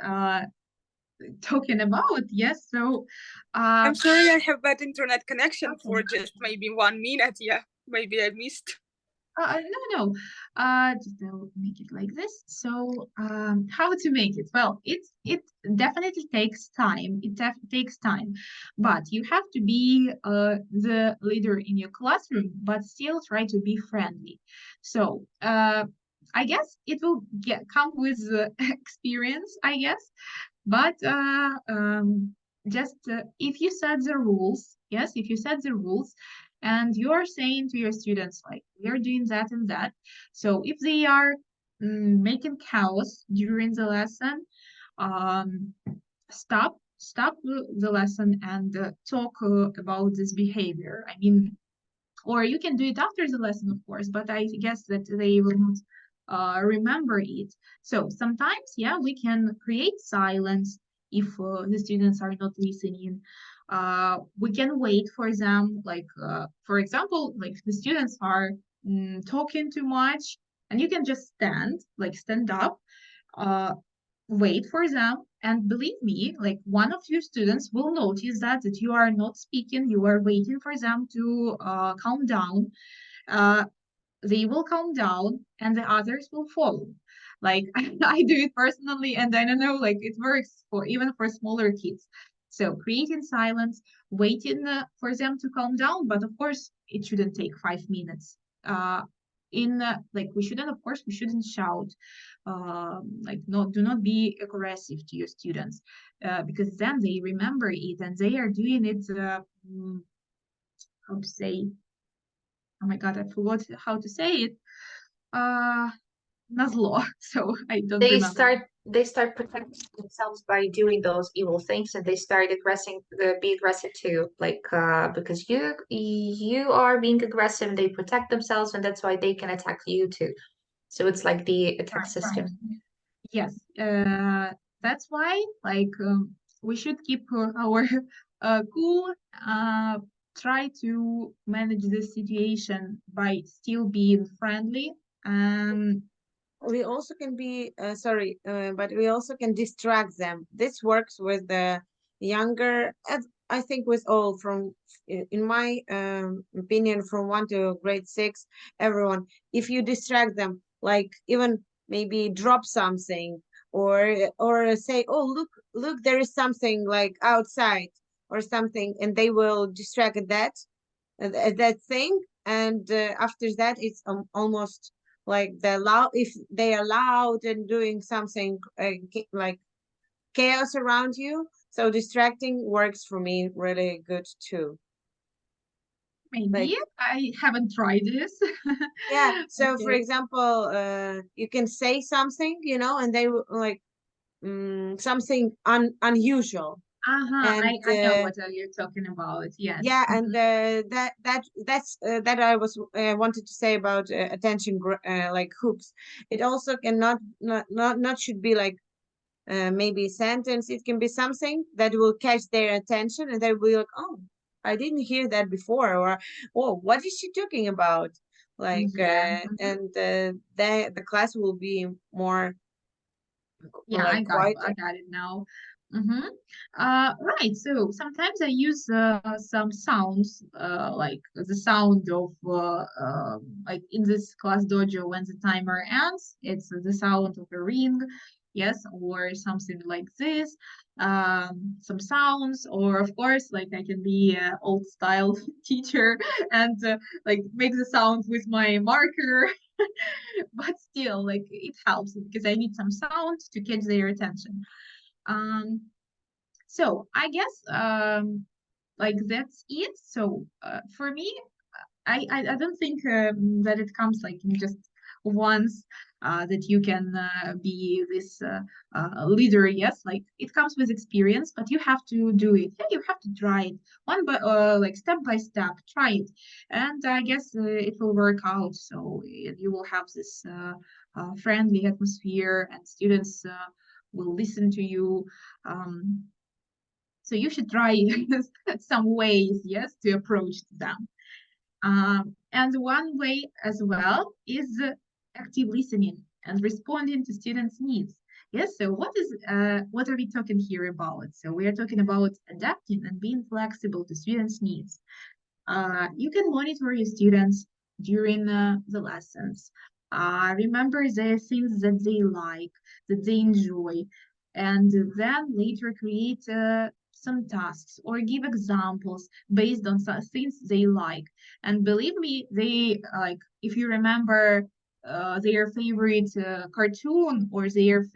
talking about. Yes, so I'm sorry, I have bad internet connection okay. for just maybe 1 minute. Yeah, maybe I missed. No. Just I'll make it like this. So, how to make it? Well, it definitely takes time. It takes time, but you have to be the leader in your classroom, but still try to be friendly. So, I guess it will come with experience, I guess. But just if you set the rules, yes, if you set the rules and you're saying to your students, like, we are doing that and that. So if they are making chaos during the lesson, um, stop the lesson and talk about this behavior. I mean, or you can do it after the lesson, of course, but I guess that they will not remember it. So sometimes, yeah, we can create silence if the students are not listening. We can wait for them, like, for example, like the students are talking too much, and you can just stand up, uh, wait for them, and believe me, like one of your students will notice that you are not speaking, you are waiting for them to calm down. uh, they will calm down and the others will follow. Like I do it personally, and I don't know, like it works for even for smaller kids. So creating silence, waiting for them to calm down, but of course it shouldn't take 5 minutes. In like we shouldn't, of course, we shouldn't shout. Like do not be aggressive to your students, because then they remember it and they are doing it. How to say? Oh my God, I forgot how to say it. Nazlo. So I don't remember. They start protecting themselves by doing those evil things, and they start be aggressive too, like because you are being aggressive, and they protect themselves, and that's why they can attack you too. So it's like the attack system. Yes, that's why like we should keep our cool. Try to manage this situation by still being friendly. We also can be but we also can distract them. This works with the younger, I think with all from, in my opinion, from 1 to grade 6, everyone. If you distract them, like even maybe drop something, or say, oh, look, there is something like outside or something, and they will distract at that thing, and after that it's almost like if they are loud and doing something like chaos around you. So distracting works for me really good too. Maybe Like, I haven't tried this. yeah, so for Okay. example, you can say something, and they will like something unusual. I And know what you're talking about. Yes. yeah, and that I was wanted to say about attention like hooks. It also cannot not should be like maybe a sentence. It can be something that will catch their attention, and they will be like, oh, I didn't hear that before, or oh, what is she talking about? Like, Yeah. and the class will be more Yeah, like I quieter. got it now. Mm-hmm. Right. So sometimes I use some sounds, like the sound of like in this class dojo when the timer ends, it's the sound of a ring, yes, or something like this. Some sounds, or of course, like I can be an old style teacher and like make the sound with my marker. But still, like it helps because I need some sound to catch their attention. Um, so I guess like that's it. So for me, I don't think that it comes like in just once that you can be this leader. Yes, like it comes with experience, but you have to do it. Yeah, you have to try it one by like step by step. Try it, and I guess it will work out. So you will have this friendly atmosphere, and students will listen to you. Um, so you should try some ways, yes, to approach them. And one way as well is active listening and responding to students' needs. Yes, so what are we talking here about? So we are talking about adapting and being flexible to students' needs. You can monitor your students during the lessons. Remember the things that they like, that they enjoy, and then later create some tasks or give examples based on some things they like. And believe me, they like if you remember their favorite cartoon or their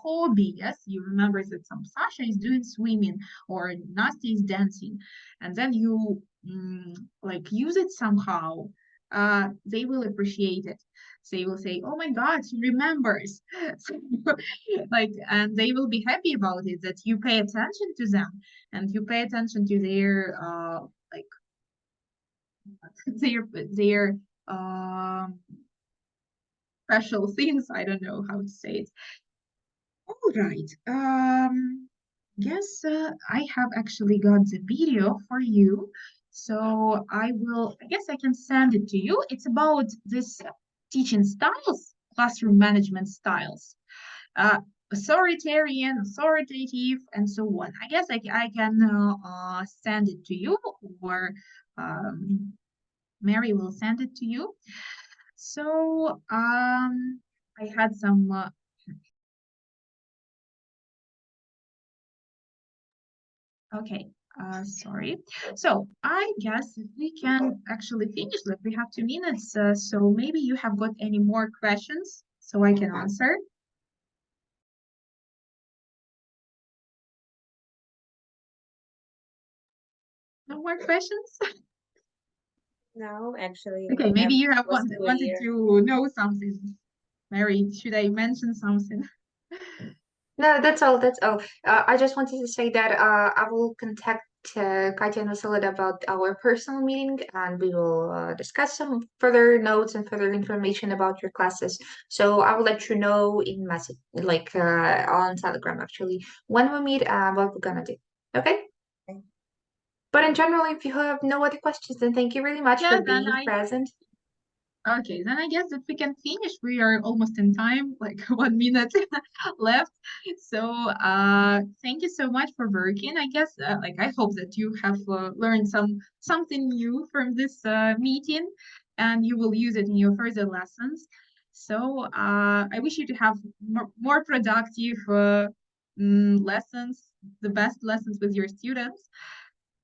hobby. Yes, you remember that some Sasha is doing swimming or Nasty is dancing, and then you like use it somehow, they will appreciate it. They will say, "Oh my God, she remembers!" Like, and they will be happy about it that you pay attention to them and you pay attention to their like their um special things. I don't know how to say it. All right. Yes, I have actually got the video for you. So I guess I can send it to you. It's about this teaching styles, classroom management styles, uh, authoritarian, authoritative, and so on. I guess I can send it to you, or Mary will send it to you. So I had some okay, sorry. So I guess we can actually finish. Like we have 2 minutes. So maybe you have got any more questions so I can answer. No more questions? No, actually, Okay, maybe you have was wanted clear. to know something. Mary, should I mention something? No, that's all. That's all. I just wanted to say that I will contact Katya and Vasilida about our personal meeting, and we will discuss some further notes and further information about your classes. So I will let you know in message, like on Telegram, actually, when we meet, what we're gonna do. Okay? Okay. But in general, if you have no other questions, then thank you really much Yeah, for then being present. okay, then I guess that we can finish. We are almost in time, like 1 minute left. So thank you so much for working. I guess like I hope that you have learned something new from this meeting and you will use it in your further lessons. So I wish you to have more productive lessons, the best lessons with your students.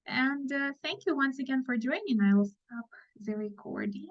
And thank you once again for joining. I will stop the recording.